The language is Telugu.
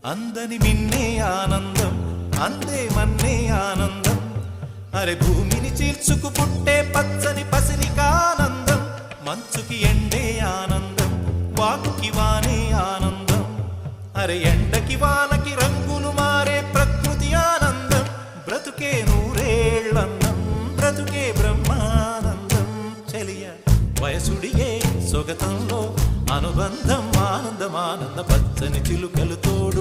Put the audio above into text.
అందని మిన్నే ఆనందం అందే మన్నే ఆనందం అరే భూమిని చీల్చుకు పుట్టే పచ్చని పసిరికానందం మంచుకి ఎండే ఆనందం వాకుకి వానే ఆనందం అరే ఎండకి వానకి రంగులు మారే ప్రకృతి ఆనందం బ్రతుకే నూరేళ్ళన్నం బ్రతుకే బ్రహ్మానందం చెలియ వయసుడియే సొగతంలో అనుబంధం ఆనందమానంద పచ్చని చిలుకలు తోడు